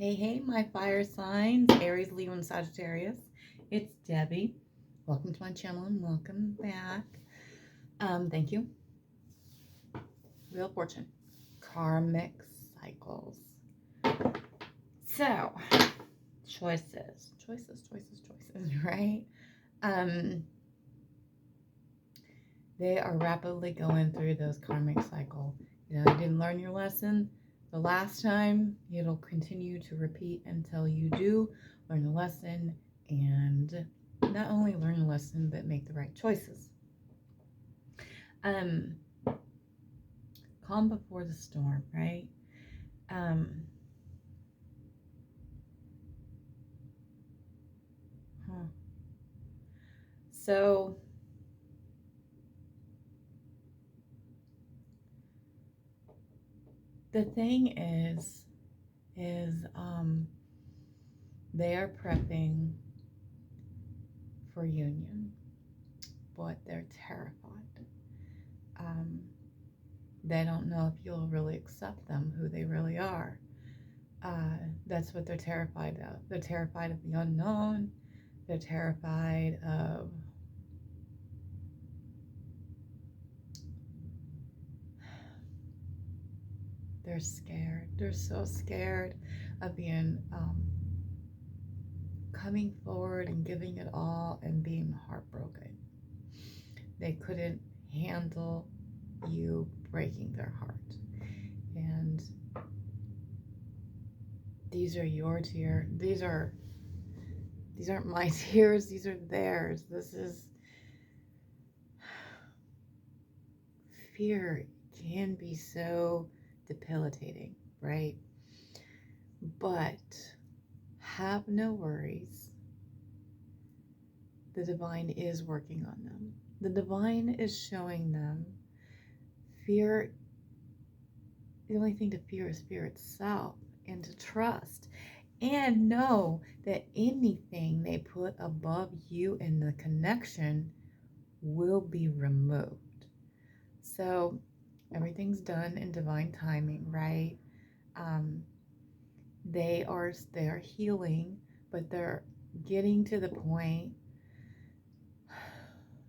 Hey, my fire signs, Aries, Leo, and Sagittarius. It's Debbie. Welcome to my channel and welcome back. Thank you. Wheel of Fortune. Karmic cycles. So, choices, right? They are rapidly going through those karmic cycle. You didn't learn your lesson the last time. It'll continue to repeat until you do learn the lesson, and not only learn the lesson, but make the right choices. Calm before the storm, right? So the thing is they are prepping for union, but they're terrified. They don't know if you'll really accept them, who they really are. That's what they're terrified of. They're terrified of the unknown. They're terrified of they're scared. They're so scared of being coming forward and giving it all and being heartbroken. They couldn't handle you breaking their heart. And these are your tears. These aren't my tears. These are theirs. This is fear. Can be so debilitating, right? But have no worries. The divine is working on them. The divine is showing them fear. The only thing to fear is fear itself, and to trust and know that anything they put above you in the connection will be removed. So everything's done in divine timing, right? They're healing, but they're getting to the point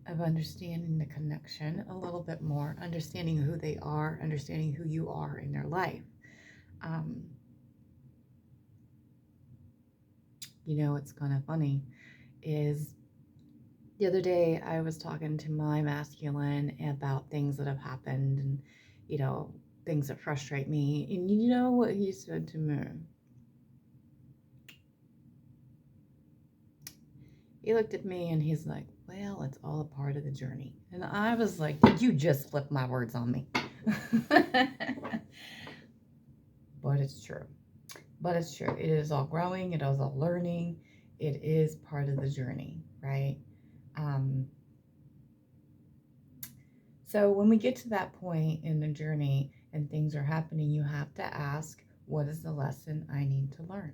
of understanding the connection a little bit more, understanding who they are, understanding who you are in their life. What's kind of funny is the other day I was talking to my masculine about things that have happened and, things that frustrate me. And you know what he said to me? He looked at me and he's like, well, it's all a part of the journey. And I was like, did you just flip my words on me? But it's true. But it's true. It is all growing. It is all learning. It is part of the journey, right? So when we get to that point in the journey and things are happening, you have to ask, what is the lesson I need to learn?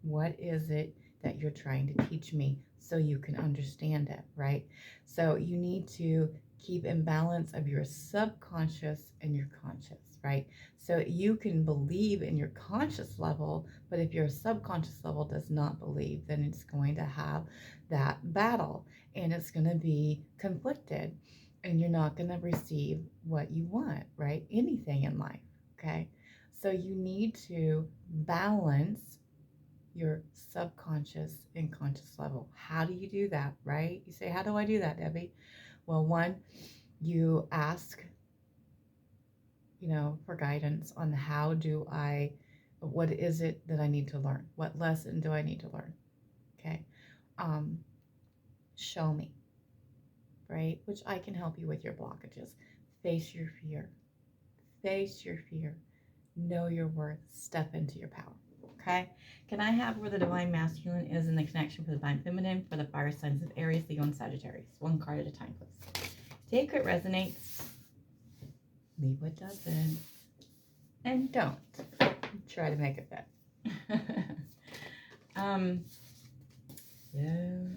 What is it that you're trying to teach me so you can understand it, right? So you need to keep in balance of your subconscious and your conscious, right? So you can believe in your conscious level, but if your subconscious level does not believe, then it's going to have that battle and it's going to be conflicted. And you're not going to receive what you want, right? Anything in life, okay? So you need to balance your subconscious and conscious level. How do you do that, right? You say, how do I do that, Debbie? Well, one, you ask, for guidance on what is it that I need to learn? What lesson do I need to learn? Okay. Show me. Right? Which I can help you with your blockages. Face your fear. Face your fear. Know your worth. Step into your power. Okay? Can I have where the divine masculine is in the connection for the divine feminine for the fire signs of Aries, Leo, and Sagittarius? One card at a time, please. Take what resonates. Leave what doesn't. And don't. Try to make it fit. Yeah.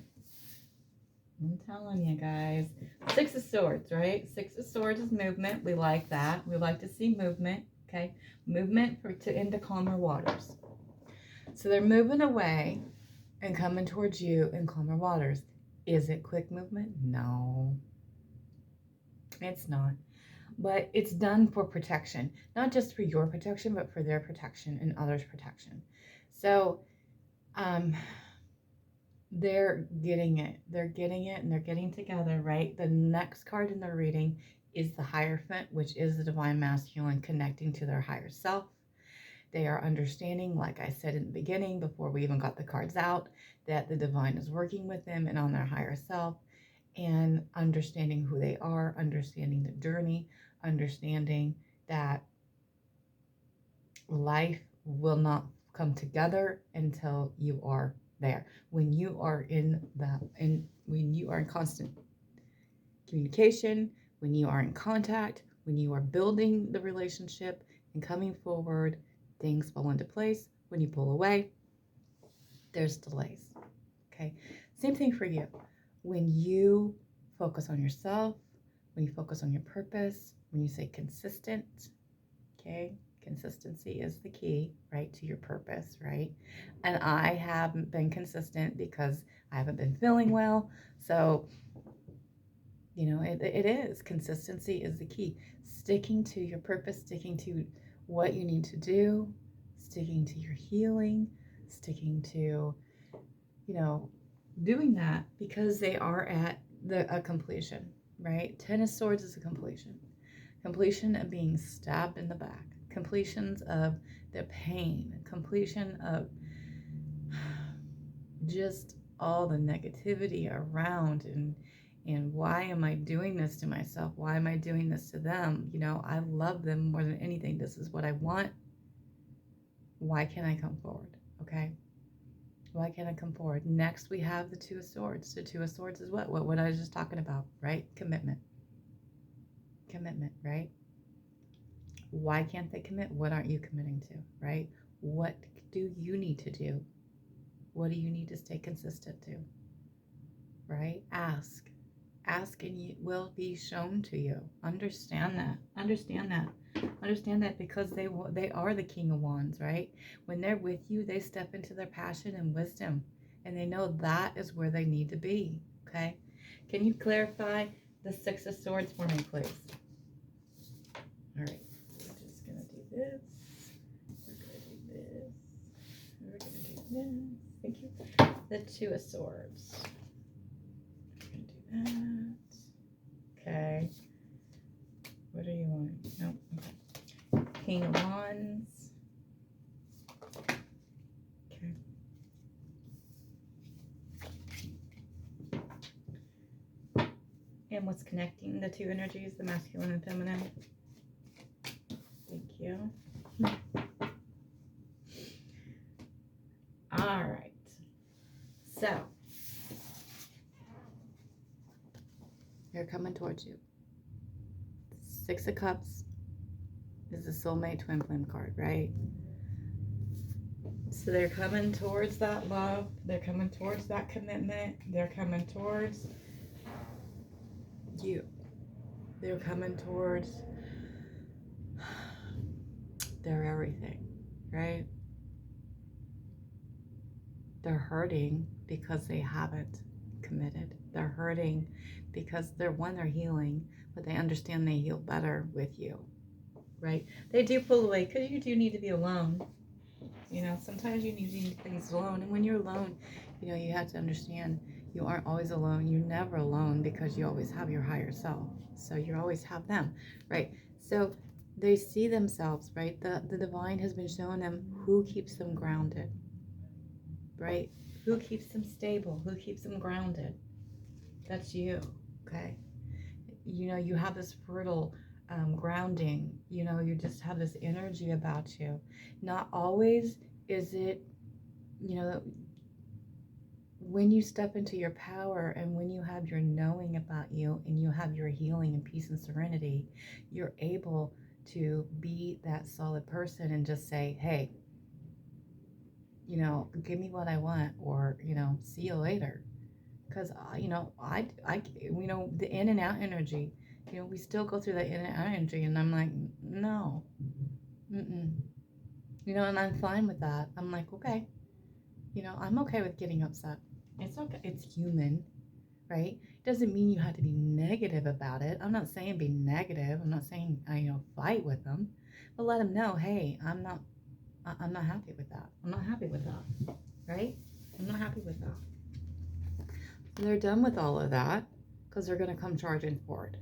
I'm telling you guys. Six of Swords, right? Six of Swords is movement. We like that. We like to see movement, okay? Movement into calmer waters. So they're moving away and coming towards you in calmer waters. Is it quick movement? No, it's not. But it's done for protection, not just for your protection, but for their protection and others' protection. So they're getting it. They're getting it and they're getting together, right? The next card in their reading is the Hierophant, which is the divine masculine connecting to their higher self. They are understanding, like I said in the beginning, before we even got the cards out, that the divine is working with them and on their higher self, and understanding who they are, understanding the journey, understanding that life will not come together until you are there. When you are when you are in constant communication, when you are in contact, when you are building the relationship and coming forward, things fall into place. When you pull away, there's delays. Okay. Same thing for you. When you focus on yourself, when you focus on your purpose, when you say consistent, okay, consistency is the key, right, to your purpose, right? And I haven't been consistent because I haven't been feeling well. So, you know, it is. Consistency is the key. Sticking to your purpose, sticking to what you need to do, sticking to your healing, sticking to, you know, doing that, because they are at a completion, right? Ten of Swords is a completion. Completion of being stabbed in the back. Completions of the pain. Completion of just all the negativity around, and why am I doing this to myself? Why am I doing this to them? You know, I love them more than anything. This is what I want. Why can't I come forward? Okay. Why can't I come forward? Next, we have the Two of Swords. The Two of Swords is what I was just talking about, right? Commitment. Commitment, right? Why can't they commit? What aren't you committing to, right? What do you need to do? What do you need to stay consistent to, right? Ask and it will be shown to you. Understand that. Understand that, because they are the King of Wands, right? When they're with you, they step into their passion and wisdom, and they know that is where they need to be. Okay, can you clarify the Six of Swords for me, please? All right, we're just gonna do this. We're gonna do this. We're gonna do this. Thank you. The Two of Swords. We're gonna do that. Okay. What are you on? Nope. Okay. King of Wands. Okay. And what's connecting the two energies, the masculine and feminine? Thank you. All right. So, they're coming towards you. Six of Cups is the soulmate twin flame card, right? So they're coming towards that love. They're coming towards that commitment. They're coming towards you. They're coming towards their everything, right? They're hurting because they haven't committed. They're hurting because they're healing, but they understand they heal better with you, right? They do pull away because you do need to be alone. You know, sometimes you need things alone, and when you're alone, you know, you have to understand you aren't always alone. You're never alone, because you always have your higher self. So you always have them, right? So they see themselves, right? The divine has been showing them who keeps them grounded, right? Who keeps them stable? Who keeps them grounded? That's you, okay? You know, you have this fertile grounding. You know, you just have this energy about you. Not always is it, you know, when you step into your power and when you have your knowing about you and you have your healing and peace and serenity, you're able to be that solid person and just say, hey, you know, give me what I want, or, you know, see you later. Because, you know, you know, the in and out energy, you know, we still go through that in and out energy, and I'm like, no, you know, and I'm fine with that. I'm like, okay, You know, I'm okay with getting upset. It's okay. It's human, right? Doesn't mean you have to be negative about it. I'm not saying be negative. I'm not saying fight with them, but let them know, hey, I'm not happy with that. I'm not happy with that, right? I'm not happy with that. And they're done with all of that because they're going to come charging forward.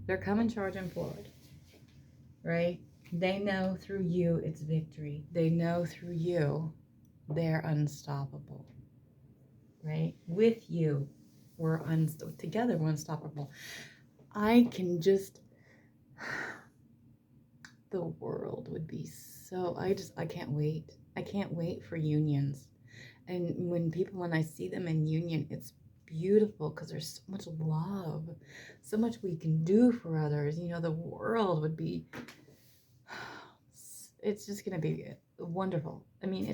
They're coming charging forward, right? They know through you it's victory. They know through you they're unstoppable, right? With you, together we're unstoppable. I can just, the world would be so, I can't wait. I can't wait for unions. And when I see them in union, it's beautiful because there's so much love, so much we can do for others. You know, the world would be, it's just going to be wonderful. I mean,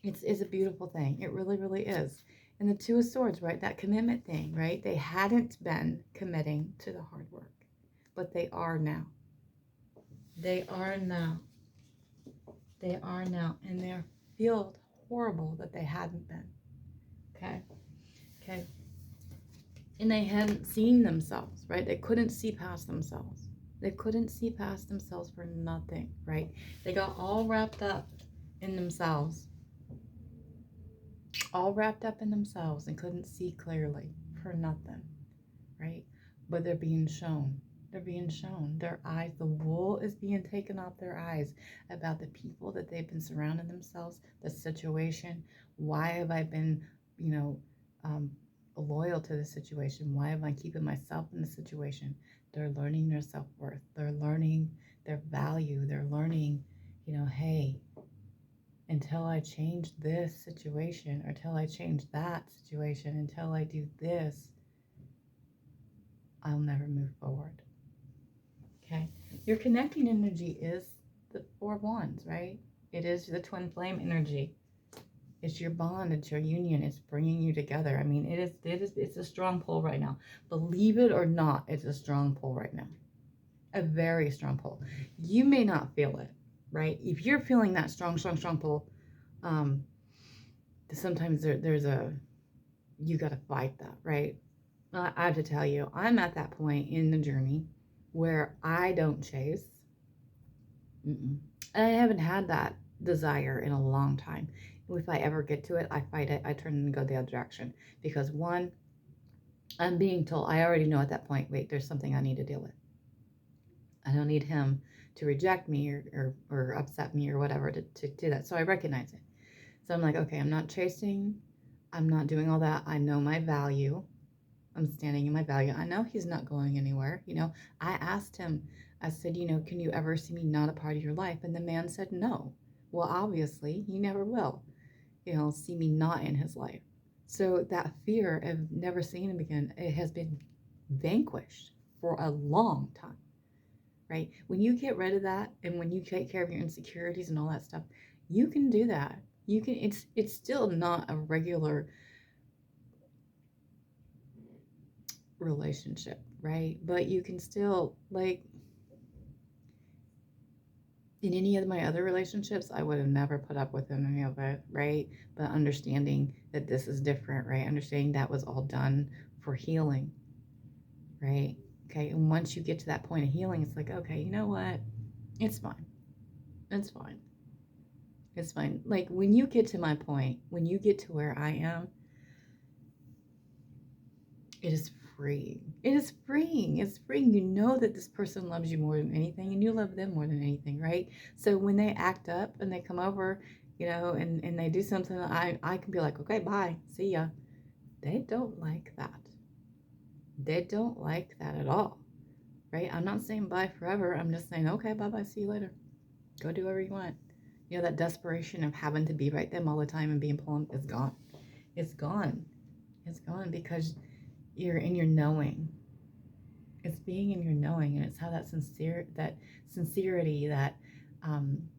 it's a beautiful thing. It really, really is. And the Two of Swords, right? That commitment thing, right? They hadn't been committing to the hard work, but they are now. They are now. They are now. And they feel horrible that they hadn't been. Okay? Okay. And they hadn't seen themselves, right? They couldn't see past themselves. They couldn't see past themselves for nothing, right? They got all wrapped up in themselves. All wrapped up in themselves and couldn't see clearly for nothing, right? But they're being shown. They're being shown. Their eyes, the wool is being taken off their eyes about the people that they've been surrounding themselves, the situation. Why have I been, loyal to the situation? Why am I keeping myself in the situation? They're learning their self-worth. They're learning their value. They're learning, hey, until I change this situation, or until I change that situation, until I do this, I'll never move forward. Okay? Your connecting energy is the Four of Wands, right? It is the twin flame energy. It's your bond, it's your union, it's bringing you together. I mean, it's a strong pull right now. Believe it or not, it's a strong pull right now. A very strong pull. You may not feel it, right? If you're feeling that strong pull, sometimes there's you got to fight that, right? I have to tell you, I'm at that point in the journey where I don't chase. I haven't had that desire in a long time. If I ever get to it, I fight it. I turn and go the other direction because one, I'm being told, I already know at that point, wait, there's something I need to deal with. I don't need him to reject me or upset me or whatever to do that. So I recognize it. So I'm like, okay, I'm not chasing. I'm not doing all that. I know my value. I'm standing in my value. I know he's not going anywhere. I asked him, I said, can you ever see me not a part of your life? And the man said, no. Well, obviously, he never will, see me not in his life. So that fear of never seeing him again, it has been vanquished for a long time, right? When you get rid of that and when you take care of your insecurities and all that stuff, you can do that. You can, it's still not a regular relationship, right? But you can still, like, in any of my other relationships, I would have never put up with any of it, right? But understanding that this is different, right? Understanding that was all done for healing, right? Okay, and once you get to that point of healing, it's like, okay, you know what? It's fine. It's fine. It's fine. Like, when you get to my point, when you get to where I am, it is freeing. It is freeing. It's freeing. You know that this person loves you more than anything, and you love them more than anything, right? So when they act up and they come over, and they do something, I can be like, okay, bye, see ya. They don't like that. They don't like that at all, right? I'm not saying bye forever. I'm just saying, okay, bye-bye, see you later. Go do whatever you want. That desperation of having to be right them all the time and being pulled is gone. It's gone. It's gone because you're in your knowing. It's being in your knowing, and it's how that sincerity, that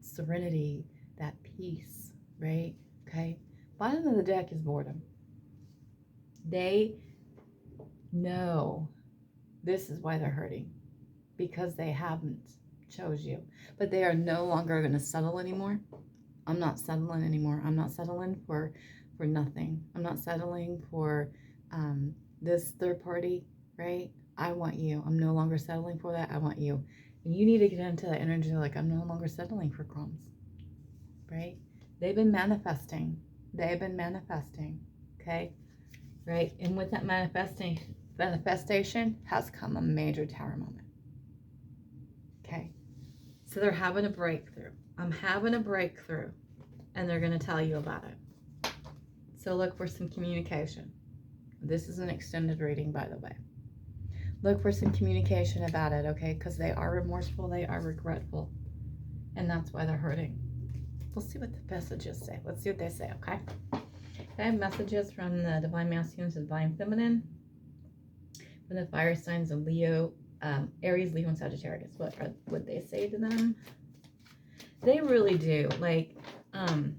serenity, that peace, right? Okay. Bottom of the deck is boredom. They know this is why they're hurting, because they haven't chose you, but they are no longer going to settle anymore. I'm not settling anymore. I'm not settling for nothing. I'm not settling for this third party, right? I want you. I'm no longer settling for that. I want you. And you need to get into that energy like, I'm no longer settling for crumbs, right? They've been manifesting. They've been manifesting, okay? Right? And with that manifestation has come a major Tower moment, okay? So they're having a breakthrough. I'm having a breakthrough, and they're going to tell you about it. So look for some communication. This is an extended reading, by the way. Look for some communication about it, okay? Because they are remorseful, they are regretful, and that's why they're hurting. We'll see what the messages say. Let's see what they say, okay? I have messages from the Divine Masculine to Divine Feminine, from the fire signs of Leo, Aries, Leo, and Sagittarius. What would they say to them? They really do. Like, I'm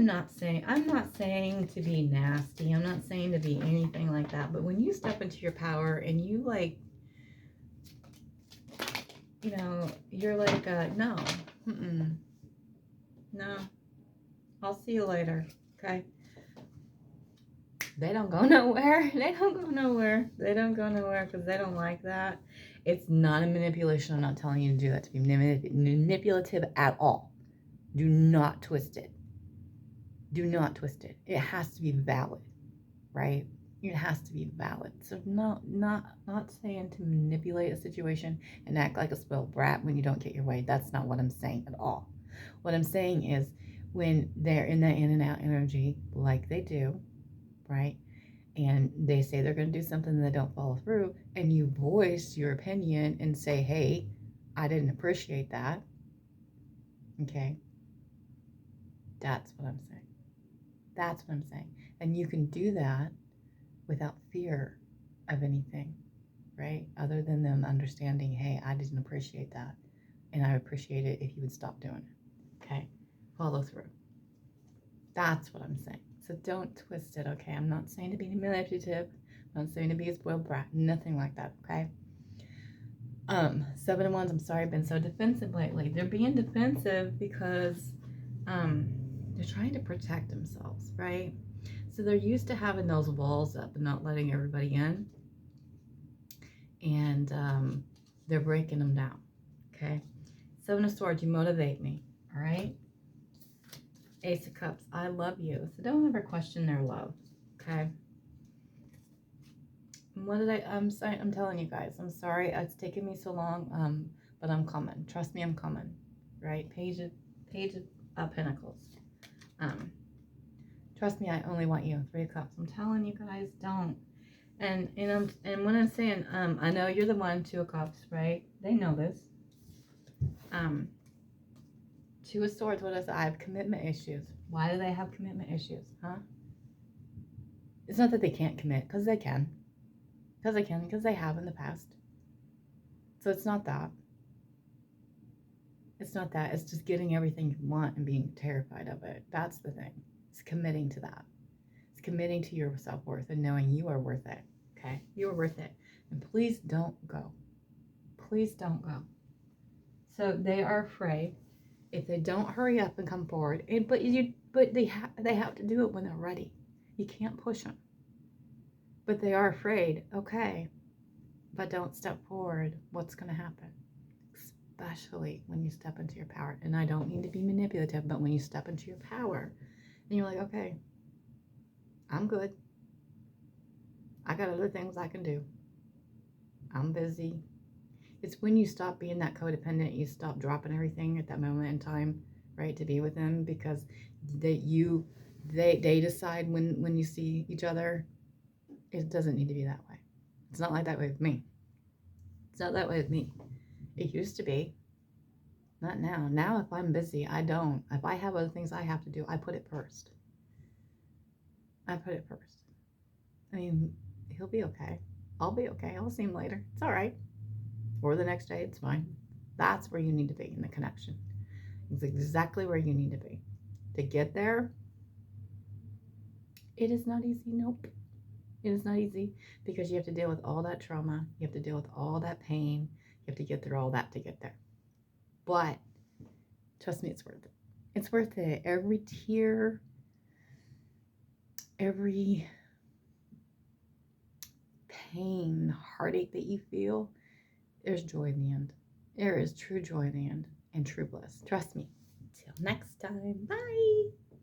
not saying to be nasty. I'm not saying to be anything like that. But when you step into your power and you, like, you know, you're like, no, no, I'll see you later, okay? They don't go nowhere. They don't go nowhere. They don't go nowhere because they don't like that. It's not a manipulation. I'm not telling you to do that, to be manipulative at all. Do not twist it. Do not twist it. It has to be valid, right? It has to be valid. So not saying to manipulate a situation and act like a spoiled brat when you don't get your way. That's not what I'm saying at all. What I'm saying is when they're in that in and out energy like they do, right? And they say they're going to do something and they don't follow through, and you voice your opinion and say, hey, I didn't appreciate that. Okay? That's what I'm saying. That's what I'm saying. And you can do that without fear of anything, right? Other than them understanding, hey, I didn't appreciate that. And I appreciate it if you would stop doing it. Okay? Follow through. That's what I'm saying. So don't twist it, okay? I'm not saying to be manipulative. I'm not saying to be a spoiled brat. Nothing like that, okay? 7 of Wands, I'm sorry, I've been so defensive lately. They're being defensive because they're trying to protect themselves, right? So they're used to having those walls up and not letting everybody in. And they're breaking them down, okay? 7 of Swords, you motivate me, all right? Ace of Cups, I love you. So don't ever question their love, okay? What did I'm sorry, I'm telling you guys, I'm sorry it's taken me so long, but I'm coming. Trust me, I'm coming, right? Page of Pentacles. Trust me, I only want you. 3 of Cups. I'm telling you guys, don't. And when I'm saying, I know you're the one, 2 of Cups, right? They know this. 2 of Swords, what is it? I have commitment issues. Why do they have commitment issues, huh? It's not that they can't commit, because they can. Because they have in the past. So it's not that. It's not that. It's just getting everything you want and being terrified of it. That's the thing. It's committing to that. It's committing to your self-worth and knowing you are worth it, okay? You are worth it. And please don't go. Please don't go. So they are afraid. If they don't hurry up and come forward, but they have to do it when they're ready. You can't push them. But they are afraid. Okay, but don't step forward. What's going to happen? Especially when you step into your power. And I don't mean to be manipulative, but when you step into your power, and you're like, okay, I'm good. I got other things I can do. I'm busy. It's when you stop being that codependent, you stop dropping everything at that moment in time, right, to be with them, because they decide when you see each other. It doesn't need to be that way. It's not like that way with me. It's not that way with me. It used to be. Not now. Now if I'm busy, I don't. If I have other things I have to do, I put it first. I put it first. I mean, he'll be okay. I'll be okay. I'll see him later. It's all right. Or the next day, it's fine. That's where you need to be in the connection. It's exactly where you need to be. To get there, it is not easy. Nope. It is not easy because you have to deal with all that trauma. You have to deal with all that pain. You have to get through all that to get there. But Trust me, it's worth it. It's worth it. Every tear, every pain, heartache that you feel, there's joy in the end. There is true joy in the end and true bliss. Trust me. Till next time. Bye.